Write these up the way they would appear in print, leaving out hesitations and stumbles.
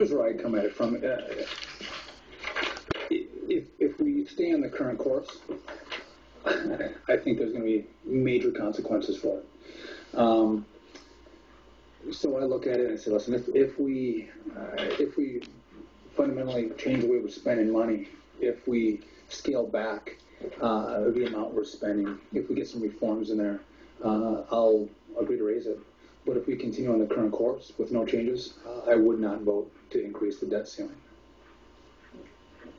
Here's where I come at it from. If we stay on the current course, I think there's going to be major consequences for it. So I look at it and I say, listen, if we fundamentally change the way we're spending money, if we scale back the amount we're spending, if we get some reforms in there, I'll agree to raise it. But if we continue on the current course with no changes, I would not vote to increase the debt ceiling.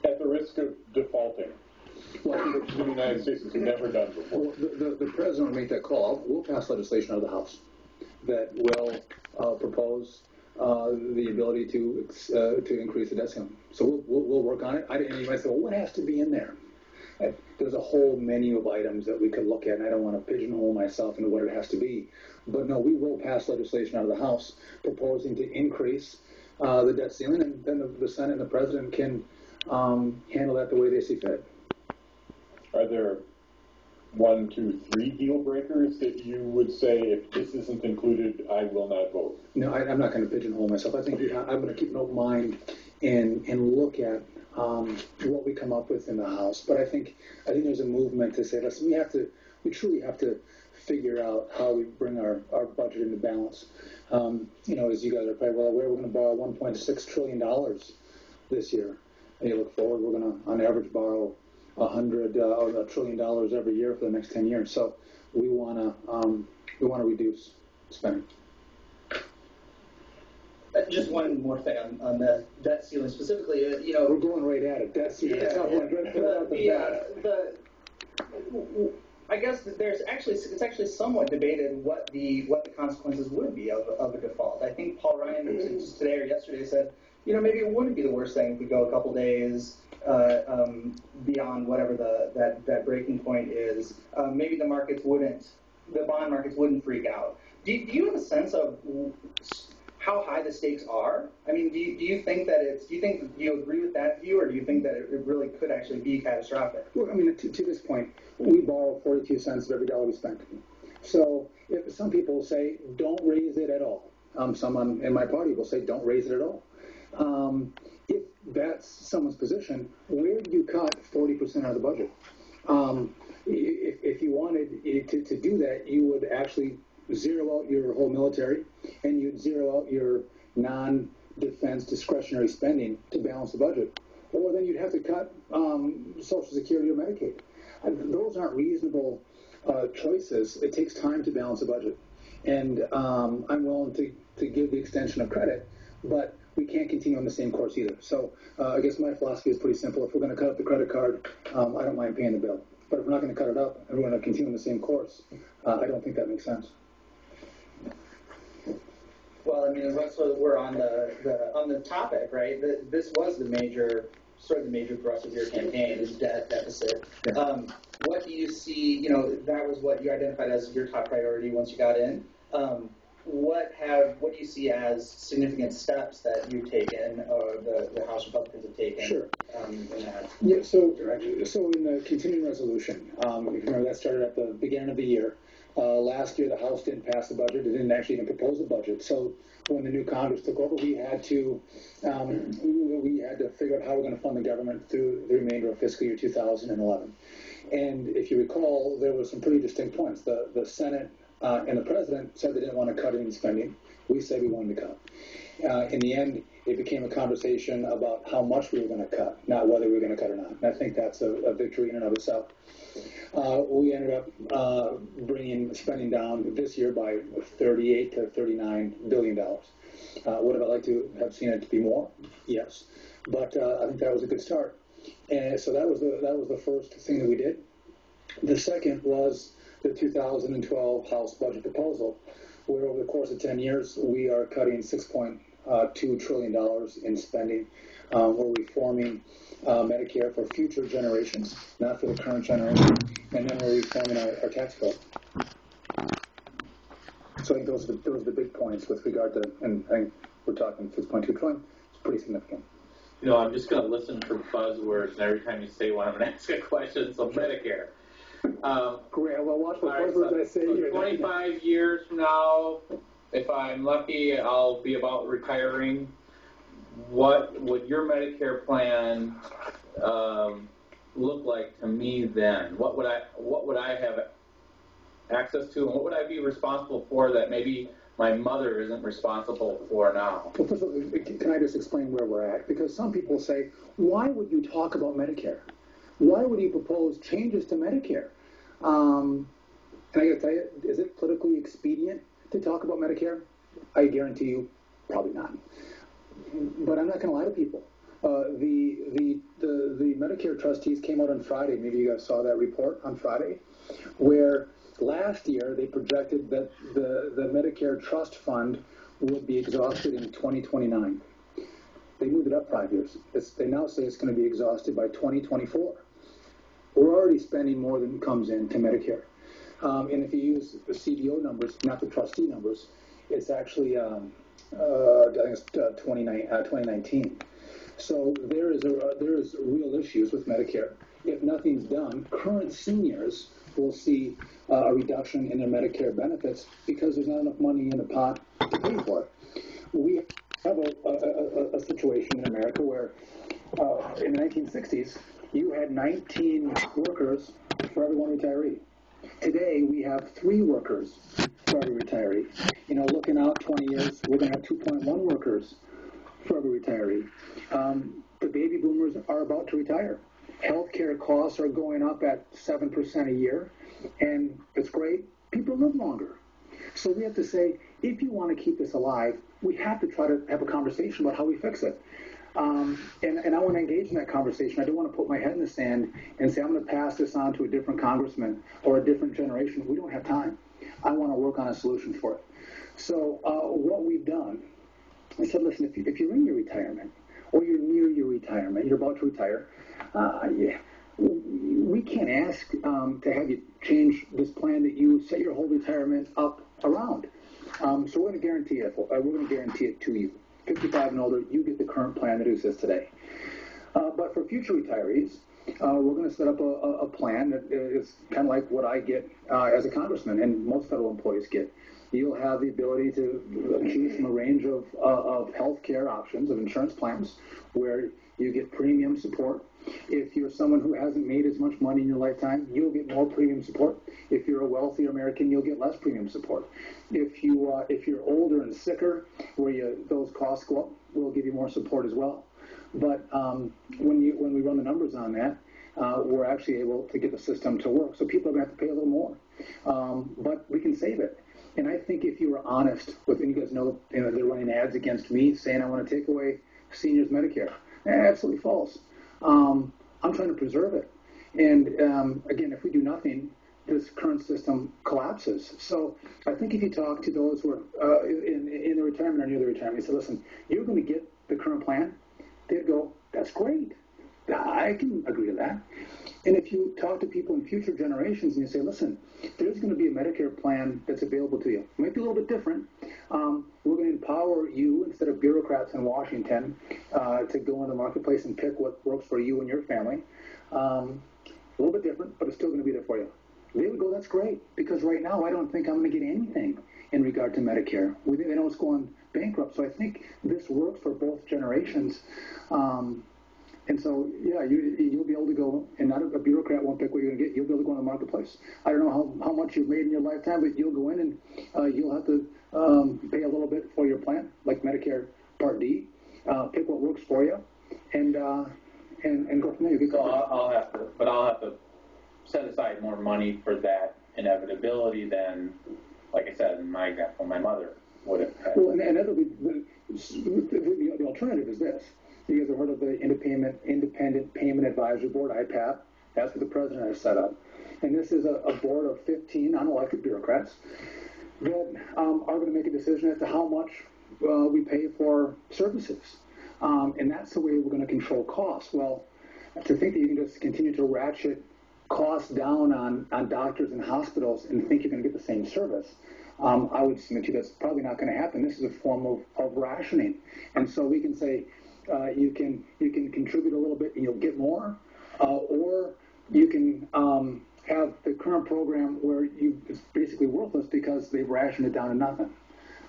At the risk of defaulting, well, the United States has never done before. Well, the president will make that call. We'll pass legislation out of the House that will propose the ability to increase the debt ceiling. So we'll work on it. And you might say, well, what has to be in there? There's a whole menu of items that we could look at, and I don't want to pigeonhole myself into what it has to be. But no, we will pass legislation out of the House proposing to increase the debt ceiling, and then the Senate and the president can handle that the way they see fit. Are there 1, 2, 3 deal breakers that you would say, if this isn't included, I will not vote? No, I'm not going to pigeonhole myself. I think I'm going to keep an open mind and look at what we come up with in the House. But I think there's a movement to say, listen, we truly have to figure out how we bring our budget into balance. As you guys are probably well aware, we're going to borrow $1.6 trillion this year. And you look forward, we're going to, on average, borrow $100 trillion every year for the next 10 years. So we want to reduce spending. Just one more thing on the debt ceiling specifically. We're going right at it. Debt ceiling. I guess that it's actually somewhat debated what the consequences would be of a default. I think Paul Ryan just today or yesterday said, maybe it wouldn't be the worst thing if we go a couple days beyond whatever that breaking point is. Maybe the bond markets wouldn't freak out. Do you have a sense of how high the stakes are? I mean, do you think that do you agree with that view, or do you think that it really could actually be catastrophic? Well, I mean, to this point, we borrow 42 cents of every dollar we spend. So if some people say, don't raise it at all. Someone in my party will say, don't raise it at all. If that's someone's position, where do you cut 40% out of the budget? If you wanted to do that, you would actually zero out your whole military, and you'd zero out your non-defense discretionary spending to balance the budget. Or then you'd have to cut Social Security or Medicaid. Those aren't reasonable choices. It takes time to balance a budget. And I'm willing to give the extension of credit, but we can't continue on the same course either. So I guess my philosophy is pretty simple. If we're going to cut up the credit card, I don't mind paying the bill. But if we're not going to cut it up and we're going to continue on the same course, I don't think that makes sense. Well, I mean, so we're on the topic, right? This was the major thrust of your campaign, is debt deficit. Yeah. What do you see? That was what you identified as your top priority once you got in. What do you see as significant steps that you've taken, or the House Republicans have taken? Sure. In that direction? So in the continuing resolution, if you remember, that started at the beginning of the year. Last year, the House didn't pass the budget. It didn't actually even propose a budget. So when the new Congress took over, we had to figure out how we're going to fund the government through the remainder of fiscal year 2011. And if you recall, there were some pretty distinct points. The Senate and the president said they didn't want to cut any spending. We said we wanted to cut. In the end, it became a conversation about how much we were going to cut, not whether we were going to cut or not. And I think that's a victory in and of itself. We ended up bringing spending down this year by $38 to $39 billion. Would have I liked to have seen it to be more? Yes. But I think that was a good start. And so that was the first thing that we did. The second was the 2012 House budget proposal, where over the course of 10 years, we are cutting $6.2 trillion in spending. We're reforming Medicare for future generations, not for the current generation, and then we're reforming our tax code. So I think those are the big points with regard to, and I think we're talking 6.2 trillion. It's pretty significant. I'm just going to listen for buzzwords, and every time you say one, I'm going to ask a question. So Medicare. Great. Well, watch the buzzwords I say here. 25 years from now, if I'm lucky, I'll be about retiring. what would your Medicare plan look like to me then? What would I have access to, and what would I be responsible for that maybe my mother isn't responsible for now? Well, first of all, can I just explain where we're at? Because some people say, why would you talk about Medicare? Why would you propose changes to Medicare? And I got to tell you, is it politically expedient to talk about Medicare? I guarantee you, probably not. But I'm not going to lie to people. The Medicare trustees came out on Friday. Maybe you guys saw that report on Friday, where last year they projected that the Medicare trust fund would be exhausted in 2029. They moved it up 5 years. They now say it's going to be exhausted by 2024. We're already spending more than comes in to Medicare. And if you use the CBO numbers, not the trustee numbers, it's actually, I think it's 2019. So there is real issues with Medicare. If nothing's done, current seniors will see a reduction in their Medicare benefits because there's not enough money in the pot to pay for it. We have a situation in America where in the 1960s, you had 19 workers for every one retiree. Today, we have 3 workers for every retiree. You know, looking out 20 years, we're going to have 2.1 workers for every retiree. The baby boomers are about to retire. Healthcare costs are going up at 7% a year, and it's great. People live longer. So we have to say, if you want to keep this alive, we have to try to have a conversation about how we fix it. And I want to engage in that conversation. I don't want to put my head in the sand and say, I'm going to pass this on to a different congressman or a different generation. We don't have time. I want to work on a solution for it. So what we've done, I said, listen, if you're in your retirement or you're near your retirement, you're about to retire, we can't ask to have you change this plan that you set your whole retirement up around. So we're going to guarantee it. We're going to guarantee it to you. 55 and older, you get the current plan that exists today. But for future retirees, we're going to set up a plan that is kind of like what I get as a congressman and most federal employees get. You'll have the ability to choose from a range of health care options, of insurance plans, where you get premium support. If you're someone who hasn't made as much money in your lifetime, you'll get more premium support. If you're a wealthier American, you'll get less premium support. If you're older and sicker, where those costs go up, we'll give you more support as well. But when we run the numbers on that, we're actually able to get the system to work. So people are going to have to pay a little more, but we can save it. And I think if you were honest with, and you guys know, they're running ads against me saying I want to take away seniors' Medicare. Absolutely false. I'm trying to preserve it. And again, if we do nothing, this current system collapses. So I think if you talk to those who are in the retirement or near the retirement, you say, listen, you're going to get the current plan, they'd go, that's great. I can agree to that. And if you talk to people in future generations and you say, listen, there's going to be a Medicare plan that's available to you. It might be a little bit different. We're going to empower you instead of bureaucrats in Washington to go in the marketplace and pick what works for you and your family. A little bit different, but it's still going to be there for you. They would go, that's great, because right now I don't think I'm going to get anything in regard to Medicare. They know it's going bankrupt. So I think this works for both generations. And so, yeah, you'll be able to go, and not a bureaucrat won't pick what you're going to get. You'll be able to go in the marketplace. I don't know how much you've made in your lifetime, but you'll go in and you'll have to pay a little bit for your plan, like Medicare Part D. Pick what works for you, and go from there. So I'll have to set aside more money for that inevitability than, like I said in my example, my mother would have had. Well, and the alternative is this. You guys have heard of the Independent Payment Advisory Board, IPAB. That's what the president has set up. And this is a board of 15 unelected bureaucrats that are going to make a decision as to how much we pay for services. And that's the way we're going to control costs. Well, to think that you can just continue to ratchet costs down on doctors and hospitals and think you're going to get the same service, I would submit to you that's probably not going to happen. This is a form of rationing. And so we can say, you can contribute a little bit and you'll get more, or you can have the current program where it's basically worthless because they've rationed it down to nothing.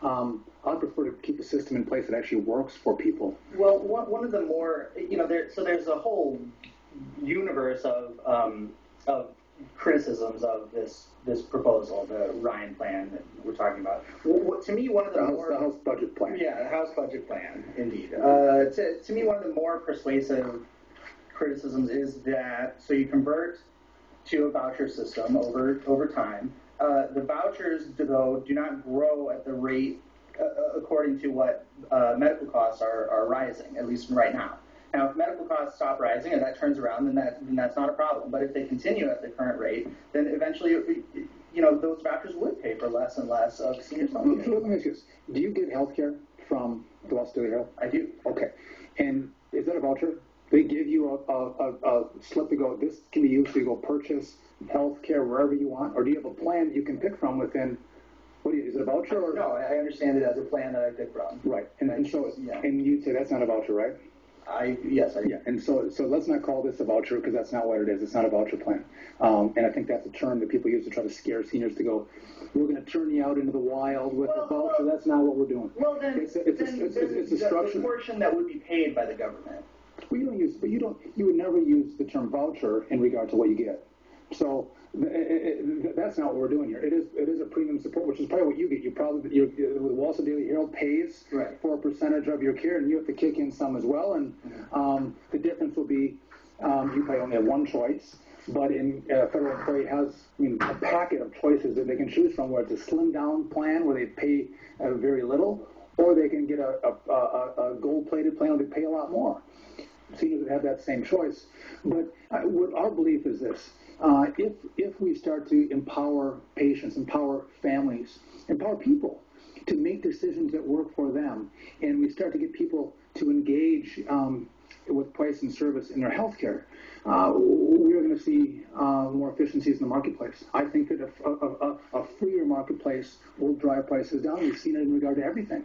I'd prefer to keep a system in place that actually works for people. Well, one of the more, there's a whole universe of criticisms of this proposal, the Ryan plan that we're talking about. To me, one of the The House budget plan. Yeah, the House budget plan, indeed. To me, one of the more persuasive criticisms is that, so you convert to a voucher system over time. The vouchers, though, do not grow at the rate according to what medical costs are rising, at least right now. Now, if medical costs stop rising and that turns around, then that's not a problem. But if they continue at the current rate, then eventually, those vouchers would pay for less and less of senior health care. Let me ask you this. Do you get health care from the West Daily Herald? I do. Okay. And is that a voucher? They give you a slip to go, this can be used to go purchase health care wherever you want? Or do you have a plan that you can pick from within, is it a voucher? Or? No, I understand it as a plan that I pick from. Right. And you'd say that's not a voucher, right? Yes, I do. Yeah, and so let's not call this a voucher because that's not what it is. It's not a voucher plan. And I think that's a term that people use to try to scare seniors to go, we're going to turn you out into the wild with a voucher. That's not what we're doing. Well, then it's a structure. The portion that would be paid by the government. Well, you would never use the term voucher in regard to what you get. So that's not what we're doing here. It is a premium support, which is probably what you get. The Wall Street Daily Herald pays for a percentage of your care, and you have to kick in some as well. And the difference will be you probably only have one choice, but a federal employee has a packet of choices that they can choose from, where it's a slim down plan where they pay very little, or they can get a gold-plated plan where they pay a lot more. Seniors would have that same choice. But what our belief is this. If we start to empower patients, empower families, empower people to make decisions that work for them, and we start to get people to engage with price and service in their health care, we're going to see more efficiencies in the marketplace. I think that a freer marketplace will drive prices down. We've seen it in regard to everything.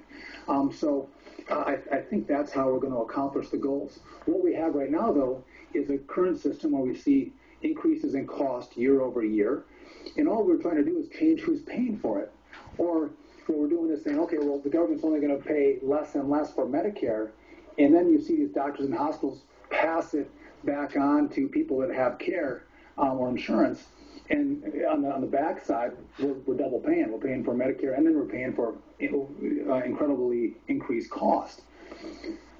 I think that's how we're going to accomplish the goals. What we have right now, though, is a current system where we see increases in cost year over year, and all we're trying to do is change who's paying for it. Or what we're doing is saying, okay, well, the government's only going to pay less and less for Medicare, and then you see these doctors and hospitals pass it back on to people that have care or insurance, and on the back side, we're double paying. We're paying for Medicare, and then we're paying for incredibly increased cost.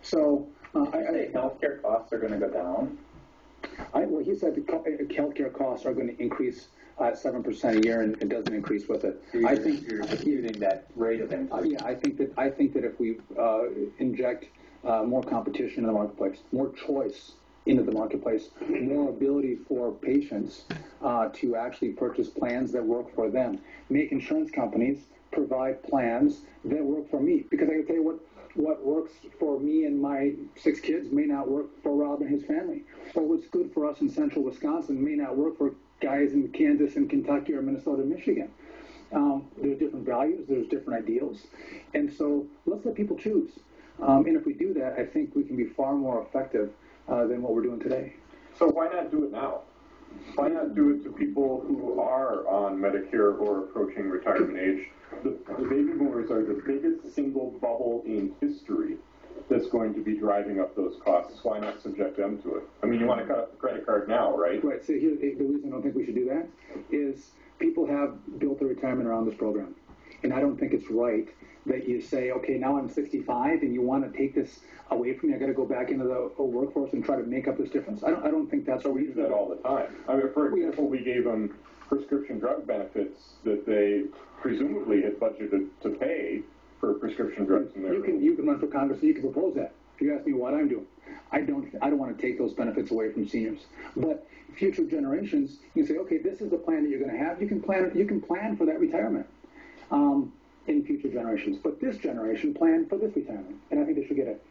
So I say healthcare costs are going to go down. Well, he said the healthcare costs are going to increase 7% a year, and it doesn't increase with it. So I think you're disputing that rate of increase. Yeah, I think that if we inject more competition in the marketplace, more choice into the marketplace, more ability for patients to actually purchase plans that work for them, make insurance companies provide plans that work for me. Because I can tell you what works for me and my 6 kids may not work for Rob and his family. Or what's good for us in central Wisconsin may not work for guys in Kansas and Kentucky or Minnesota and Michigan. There's different values, there's different ideals. And so let's let people choose. And if we do that, I think we can be far more effective than what we're doing today. So why not do it now? Why not do it to people who are on Medicare or approaching retirement age? The baby boomers are the biggest single bubble in history that's going to be driving up those costs. Why not subject them to it? I mean, you want to cut up the credit card now, right? Right. So here, the reason I don't think we should do that is people have built their retirement around this program. And I don't think it's right that you say, okay, now I'm 65 and you want to take this away from me. I got to go back into the workforce and try to make up this difference. I don't think that's so what we do that all the time. I mean, for example, we gave them prescription drug benefits that they presumably had budgeted to pay for prescription drugs in their you can run for Congress and you can propose that. If you ask me what I'm doing, I don't want to take those benefits away from seniors. But future generations, you say, okay, this is the plan that you're going to have. You can plan for that retirement in future generations. But this generation plan for this retirement, and I think they should get it.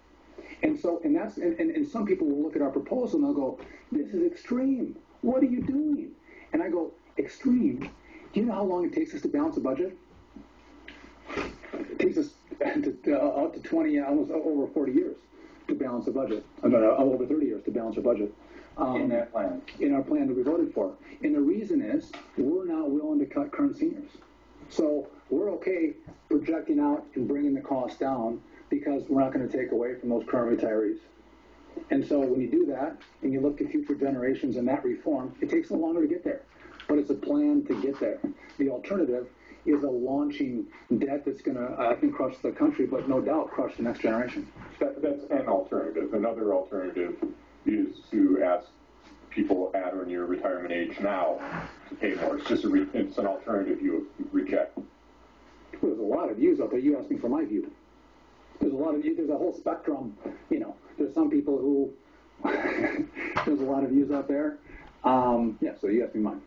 And so, and some people will look at our proposal and they'll go, this is extreme. What are you doing? And I go, extreme? Do you know how long it takes us to balance a budget? It takes us up to 20, almost over 40 years to balance a budget. Over 30 years to balance a budget. In that plan. In our plan that we voted for. And the reason is we're not willing to cut current seniors. So we're okay projecting out and bringing the cost down because we're not going to take away from those current retirees. And so when you do that and you look at future generations and that reform, it takes a little longer to get there, but it's a plan to get there. The alternative is a launching debt that's going to, I think, crush the country, but no doubt crush the next generation. That's an alternative. Another alternative is to ask people at or near retirement age now to pay more. It's just it's an alternative you reject. There's a lot of views out there. You asked me for my view. There's a whole spectrum. There's some people who there's a lot of views out there. So you asked me mine.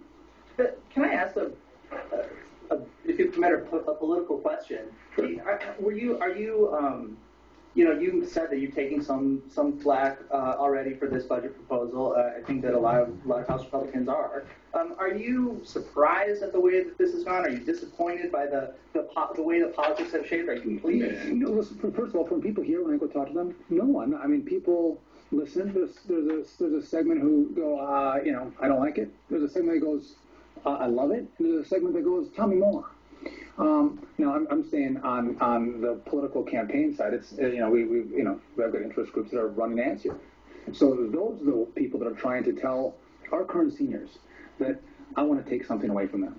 But can I ask if it's a matter of a political question? Sure. You said that you're taking some flack already for this budget proposal. I think that a lot of House Republicans are. Are you surprised at the way that this has gone? Are you disappointed by the way the politics have shaped? Are you pleased? No, listen, first of all, from people here when I go talk to them, no. I mean, people listen. There's a segment who go, I don't like it. There's a segment that goes, I love it. And there's a segment that goes, tell me more. I'm saying on the political campaign side, it's we have got interest groups that are running ads here. So those are the people that are trying to tell our current seniors that I want to take something away from them.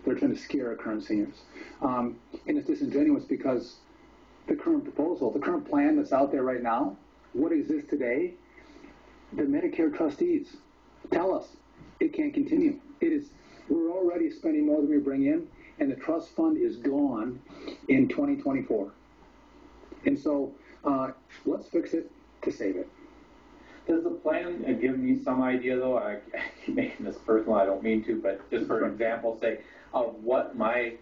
They're trying to scare our current seniors, and it's disingenuous because the current proposal, the current plan that's out there right now, what exists today, the Medicare trustees tell us it can't continue. We're already spending more than we bring in. And the trust fund is gone in 2024. And so let's fix it to save it. Does the plan give me some idea, though? I keep making this personal. I don't mean to, but just for example's sake, of what my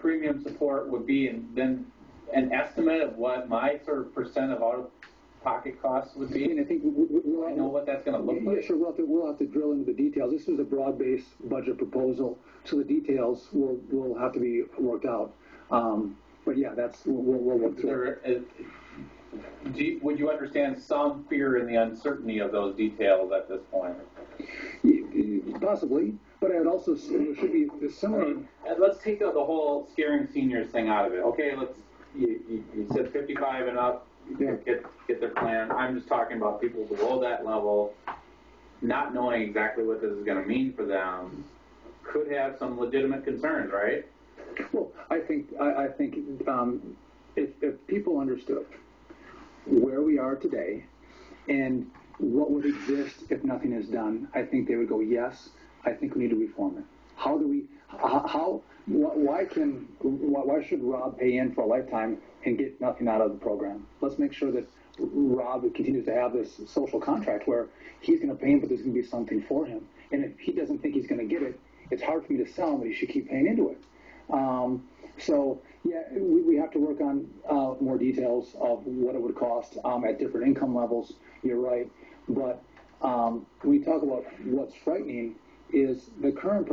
premium support would be, and then an estimate of what my sort of percent of out-of-pocket costs would be. And I think I know what that's going to look like. Yeah, sure. We'll have to drill into the details. This is a broad-based budget proposal, so the details will have to be worked out. But yeah, we'll work through it. Would you understand some fear in the uncertainty of those details at this point? Possibly, but I would also it should be similar. Let's take the whole scaring seniors thing out of it. Okay, you said 55 and up. Yeah. Get their plan. I'm just talking about people below that level, not knowing exactly what this is going to mean for them, could have some legitimate concerns, right? Well, I think if people understood where we are today and what would exist if nothing is done, I think they would go, yes, I think we need to reform it. Why should Rob pay in for a lifetime and get nothing out of the program? Let's make sure that Rob continues to have this social contract where he's going to pay in, but there's going to be something for him. And if he doesn't think he's going to get it, it's hard for me to sell him that he should keep paying into it. We have to work on more details of what it would cost at different income levels. You're right. But when we talk about what's frightening is the current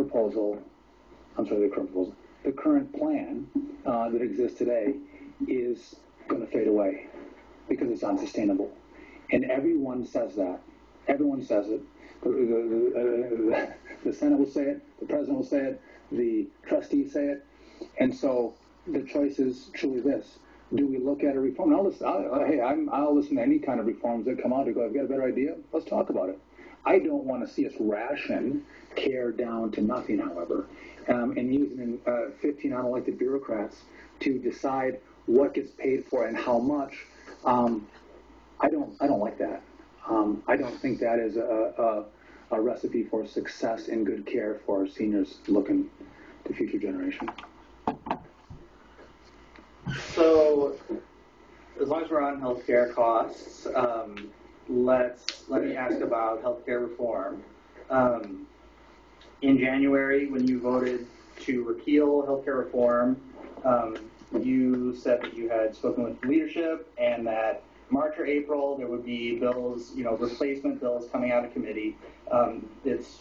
plan that exists today is going to fade away because it's unsustainable. And everyone says that. Everyone says it. The Senate will say it. The President will say it. The trustees say it. And so the choice is truly this. Do we look at a reform? I'll listen to any kind of reforms that come out and go, I've got a better idea. Let's talk about it. I don't want to see us ration care down to nothing, however, and using 15 unelected bureaucrats to decide what gets paid for and how much. I don't like that. I don't think that is a recipe for success and good care for our seniors looking to future generations. So, as long as we're on healthcare costs, let me ask about healthcare reform. In January, when you voted to repeal healthcare reform, you said that you had spoken with leadership and that March or April there would be bills, replacement bills coming out of committee. It's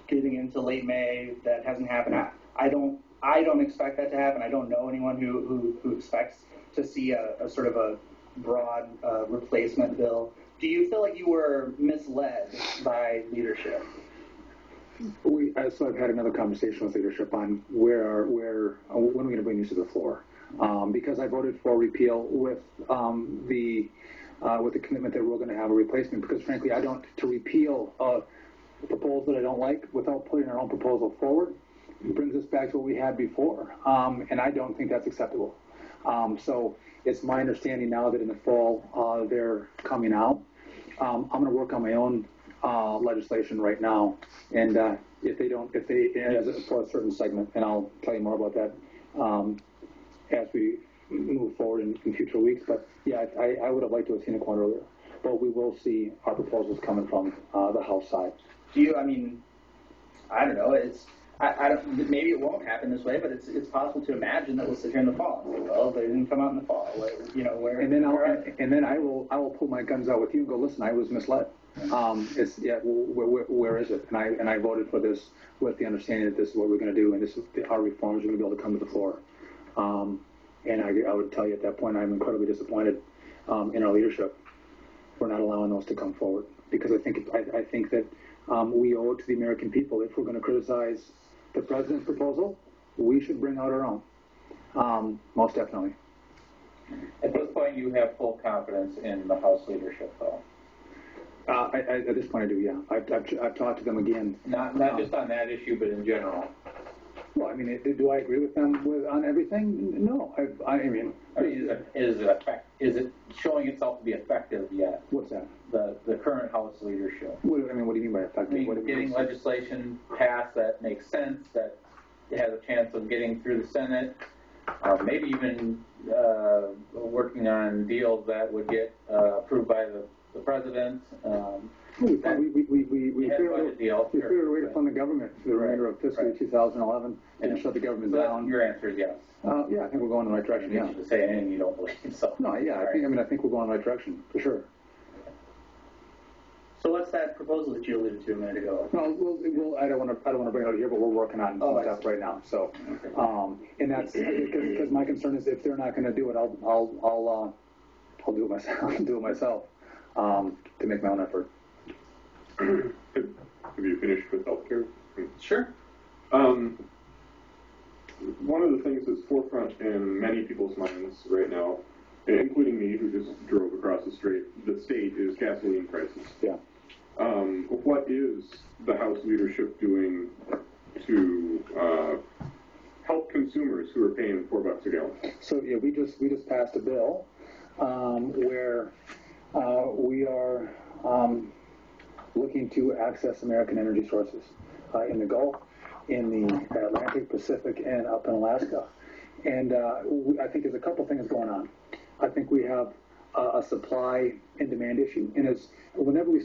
getting into late May. That hasn't happened. I don't expect that to happen. I don't know anyone who expects to see a sort of a broad replacement bill. Do you feel like you were misled by leadership? So I've had another conversation with leadership on when are we going to bring these to the floor? Because I voted for repeal with the commitment that we're going to have a replacement. Because frankly, to repeal a proposal that I don't like without putting our own proposal forward, it brings us back to what we had before, and I don't think that's acceptable. So it's my understanding now that in the fall they're coming out. I'm going to work on my own legislation right now, and for a certain segment, and I'll tell you more about that as we move forward in future weeks. But yeah, I would have liked to have seen it quite earlier, but we will see our proposals coming from the House side. I don't know. I don't. Maybe it won't happen this way, but it's possible to imagine that we'll sit here in the fall. Well, they didn't come out in the fall. Where? And then I will pull my guns out with you and go, listen, I was misled. Where is it? And I voted for this with the understanding that this is what we're going to do, and this is our reforms are going to be able to come to the floor. And I would tell you at that point, I'm incredibly disappointed in our leadership for not allowing those to come forward, because I think that we owe it to the American people. If we're going to criticize the president's proposal, we should bring out our own. Most definitely. At this point, you have full confidence in the House leadership, though. At this point, I do. Yeah, I've talked to them again. Not just on that issue, but in general. Well, I mean, do I agree with them on everything? No. Is it showing itself to be effective yet? What's that? The current House leadership. What do you mean by effective? Getting legislation passed that makes sense, that has a chance of getting through the Senate, maybe even working on deals that would get approved by the president. We figured a way to fund the government for the remainder of fiscal year 2011 and shut the government down. Your answer is yes. Yeah, I think we're going in the right direction. Yeah. To say anything you don't believe so. No, yeah, I think we're going in the right direction for sure. So what's that proposal that you alluded to a minute ago? No, I don't want to bring it out here, but we're working on some stuff right now. So, and that's because my concern is if they're not going to do it, I'll do it myself. I'll do it myself to make my own effort. Have you finished with healthcare? Sure. One of the things that's forefront in many people's minds right now, including me, who just drove across the state, is gasoline prices. Yeah. What is the House leadership doing to help consumers who are paying $4 a gallon? So yeah, we just passed a bill where we are looking to access American energy sources in the Gulf, in the Atlantic, Pacific, and up in Alaska. And I think there's a couple things going on. I think we have a supply and demand issue, and whenever we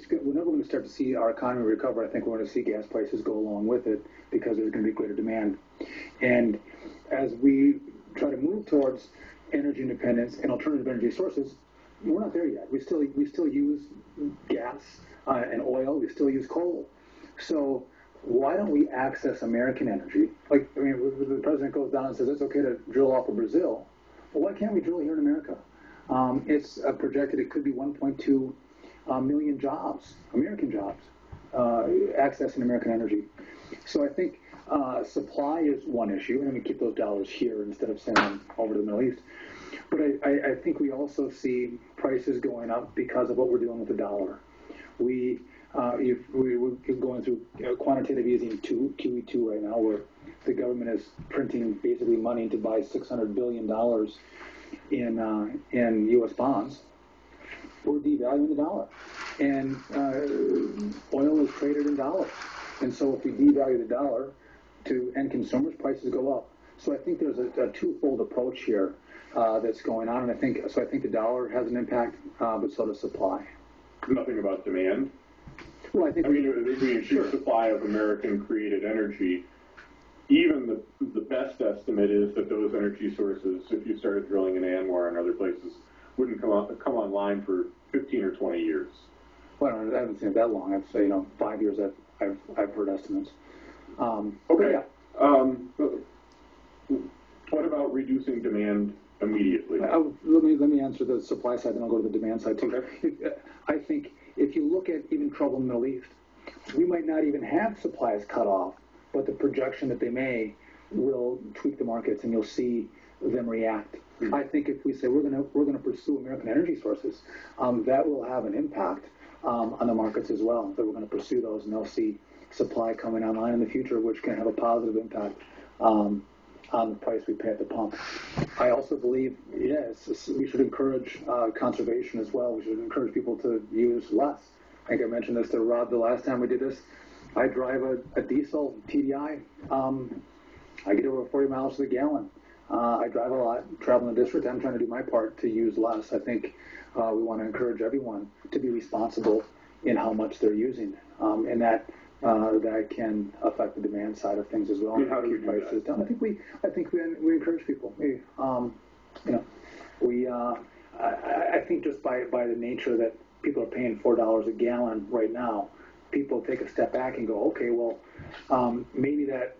start to see our economy recover, I think we're going to see gas prices go along with it because there's going to be greater demand. And as we try to move towards energy independence and alternative energy sources, we're not there yet. We still use gas and oil. We still use coal. So why don't we access American energy? The president goes down and says it's okay to drill off of Brazil. Well, why can't we drill here in America? It's projected it could be 1.2 million jobs, American jobs, accessing American energy. So I think supply is one issue, and we keep those dollars here instead of sending them over to the Middle East. But I think we also see prices going up because of what we're doing with the dollar. We're going through quantitative easing QE2 right now, where the government is printing basically money to buy $600 billion in U.S. bonds. We're devaluing the dollar, and oil is traded in dollars. And so if we devalue the dollar to end consumers, prices go up. So I think there's a twofold approach here that's going on, and I think the dollar has an impact, but so does supply. Nothing about demand. Well, I think the sheer supply of American-created energy. Even the best estimate is that those energy sources, if you started drilling in ANWR and other places, wouldn't come online for 15 or 20 years. Well, I haven't seen it that long. I'd say 5 years. I've heard estimates. Okay. Yeah. What about reducing demand immediately? Let me answer the supply side, then I'll go to the demand side too. Okay. I think if you look at even trouble in the Middle East, we might not even have supplies cut off, but the projection that they may will tweak the markets, and you'll see them react. I think if we say we're going to pursue American energy sources, that will have an impact on the markets as well. That we're going to pursue those, and they'll see supply coming online in the future, which can have a positive impact on the price we pay at the pump. I also believe, yes, we should encourage conservation as well. We should encourage people to use less. I think I mentioned this to Rob the last time we did this. I drive a diesel TDI. I get over 40 miles to the gallon. I drive a lot, travel in the district. I'm trying to do my part to use less. I think we want to encourage everyone to be responsible in how much they're using, and that can affect the demand side of things as well. How do we do prices down? I think we encourage people. I think just by the nature that people are paying $4 a gallon right now, people take a step back and go, okay, well, maybe that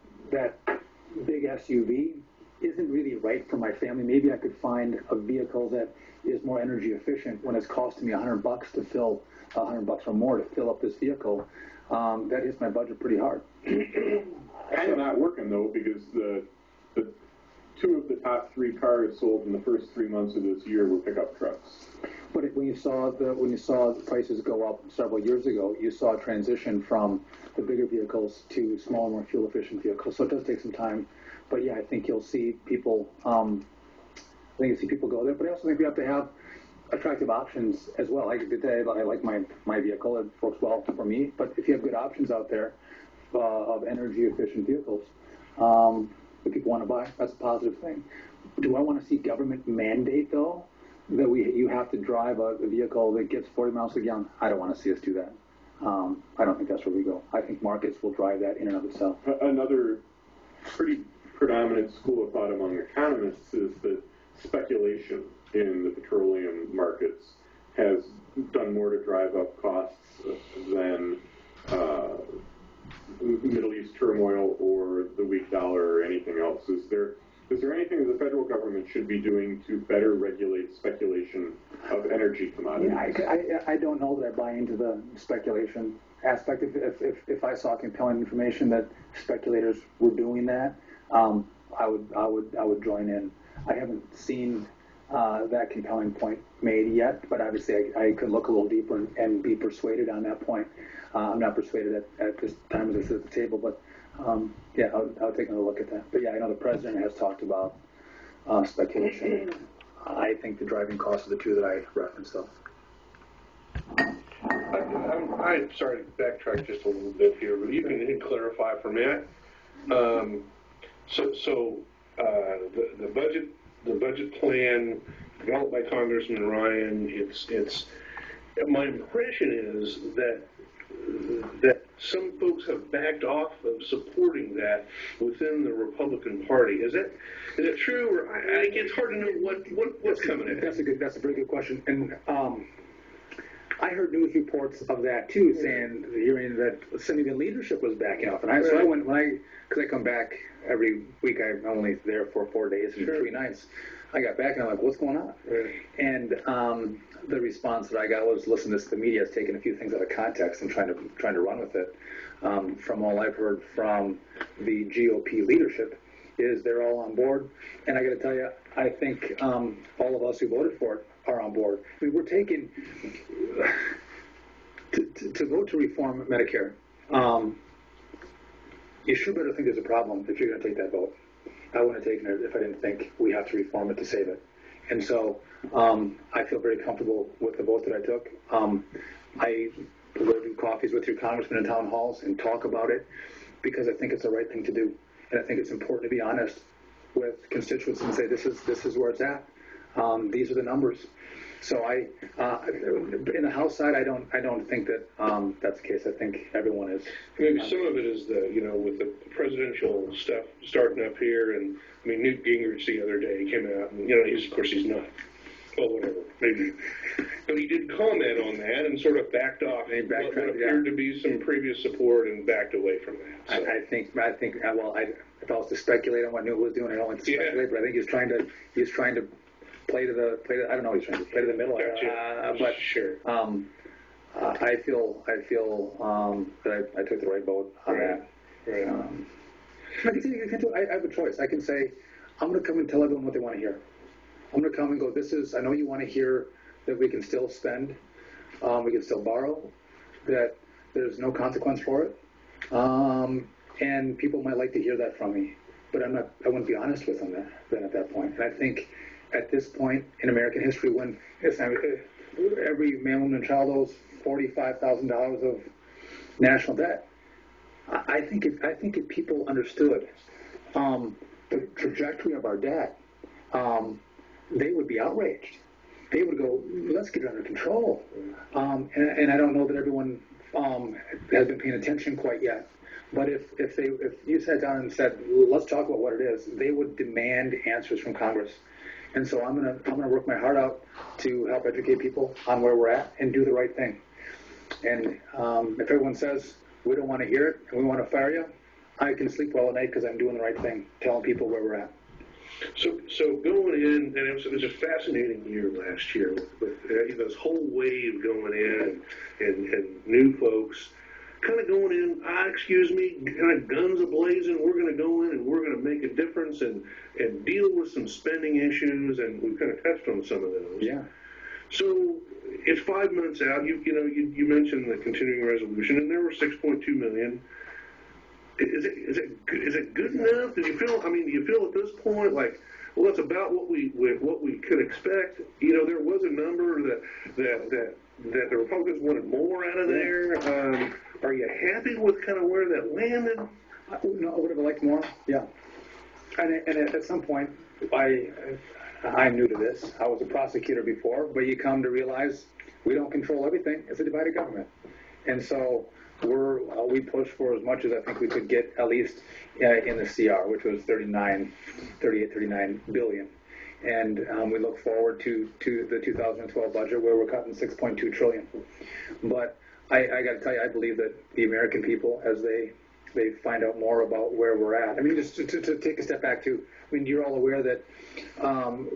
big SUV isn't really right for my family. Maybe I could find a vehicle that is more energy efficient when it's costing me $100 to fill, $100 or more to fill up this vehicle. That hits my budget pretty hard. Kind of not working though, because the two of the top 3 cars sold in the first 3 months of this year were pickup trucks. But when you saw the prices go up several years ago, you saw a transition from the bigger vehicles to smaller, more fuel efficient vehicles. So it does take some time. But yeah, I think you'll see people. I think you'll see people go there. But I also think we have to have attractive options as well. Like today, I like my vehicle; it works well for me. But if you have good options out there of energy efficient vehicles that people want to buy, that's a positive thing. Do I want to see government mandate though that you have to drive a vehicle that gets 40 miles a gallon? I don't want to see us do that. I don't think that's where we go. I think markets will drive that in and of itself. Another pretty predominant school of thought among economists is that speculation in the petroleum markets has done more to drive up costs than Middle East turmoil or the weak dollar or anything else. Is there anything the federal government should be doing to better regulate speculation of energy commodities? Yeah, I don't know that I buy into the speculation aspect. If I saw compelling information that speculators were doing that, I would join in. I haven't seen that compelling point made yet, but obviously I could look a little deeper and be persuaded on that point. I'm not persuaded at this time as I sit at the table, but yeah, I'll take another look at that. But yeah, I know the president has talked about speculation. I think the driving costs are the two that I referenced, though. I'm sorry to backtrack just a little bit here, but you can clarify for me. The budget plan developed by Congressman Ryan. It's my impression is that some folks have backed off of supporting that within the Republican Party. Is that true? Or it's hard to know what's coming in. That's a very good question. And I heard news reports of that too, hearing that some of the leadership was backing off. And so I went because I come back every week. I'm only there for 4 days and 3 nights. I got back and I'm like, what's going on? Right. And the response that I got was, listen, the media has taken a few things out of context and trying to run with it. From all I've heard from the GOP leadership is they're all on board. And I got to tell you, I think all of us who voted for it are on board. I mean, we're taking to vote to reform Medicare. You sure better think there's a problem if you're going to take that vote. I wouldn't have taken it if I didn't think we have to reform it to save it. And so I feel very comfortable with the vote that I took. I will go do coffees with your congressmen in town halls and talk about it because I think it's the right thing to do. And I think it's important to be honest with constituents and say, this is where it's at. These are the numbers. So in the House side, I don't think that that's the case. I think everyone is. Maybe some of it is with the presidential stuff starting up here, and I mean Newt Gingrich the other day came out, and he's not. Well, whatever, maybe. But he did comment on that and sort of backed off. And what appeared to be some previous support and backed away from that. So. I think. Well, if I was to speculate on what Newt was doing, I don't like to speculate, but I think he's trying to play to the. I don't know. He's trying to play to the middle. Gotcha. But sure. I feel that I took the right vote on Right. that. Right. I have a choice. I can say, I'm going to come and tell everyone what they want to hear. I'm going to come and go, I know you want to hear that we can still spend, we can still borrow, that there's no consequence for it. And people might like to hear that from me, but I wouldn't be honest with them then at that point. And I think at this point in American history, when every man, woman, and child owes $45,000 of national debt, I think if people understood the trajectory of our debt, they would be outraged. They would go, let's get it under control. And I don't know that everyone has been paying attention quite yet. But if you sat down and said, let's talk about what it is, they would demand answers from Congress. And so I'm gonna work my heart out to help educate people on where we're at and do the right thing. And if everyone says we don't want to hear it and we want to fire you, I can sleep well at night because I'm doing the right thing, telling people where we're at. So going in, and it was a fascinating year last year with this whole wave going in and new folks kind of going in, excuse me, kind of guns a-blazing, we're going to go in and we're going to make a difference and deal with some spending issues, and we've kind of touched on some of those. Yeah. So it's 5 months out. You mentioned the continuing resolution, and there were 6.2 million. Is it good enough? Do you feel at this point like, well, that's about what we could expect? There was a number that the Republicans wanted more out of there. Are you happy with kind of where that landed? No, I would have liked more. Yeah. And at some point, I'm new to this. I was a prosecutor before, but you come to realize we don't control everything. It's a divided government, and so we pushed for as much as I think we could get, at least in the CR, which was 39 billion. And we look forward to the 2012 budget where we're cutting 6.2 trillion. But I got to tell you, I believe that the American people, as they find out more about where we're at. I mean, just to take a step back too. I mean, you're all aware that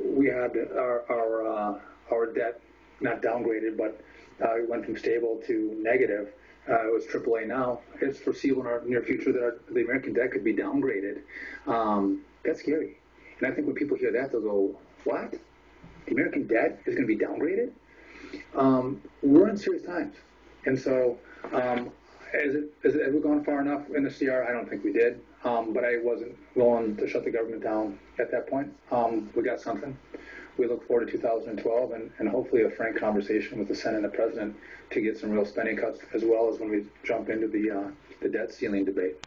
we had our debt not downgraded, but it went from stable to negative. It was AAA now. It's foreseeable in our near future that the American debt could be downgraded. That's scary. And I think when people hear that, they'll go, what? The American debt is going to be downgraded? We're in serious times. And so, have we gone far enough in the CR? I don't think we did. But I wasn't willing to shut the government down at that point. We got something. We look forward to 2012 and hopefully a frank conversation with the Senate and the President to get some real spending cuts, as well as when we jump into the debt ceiling debate.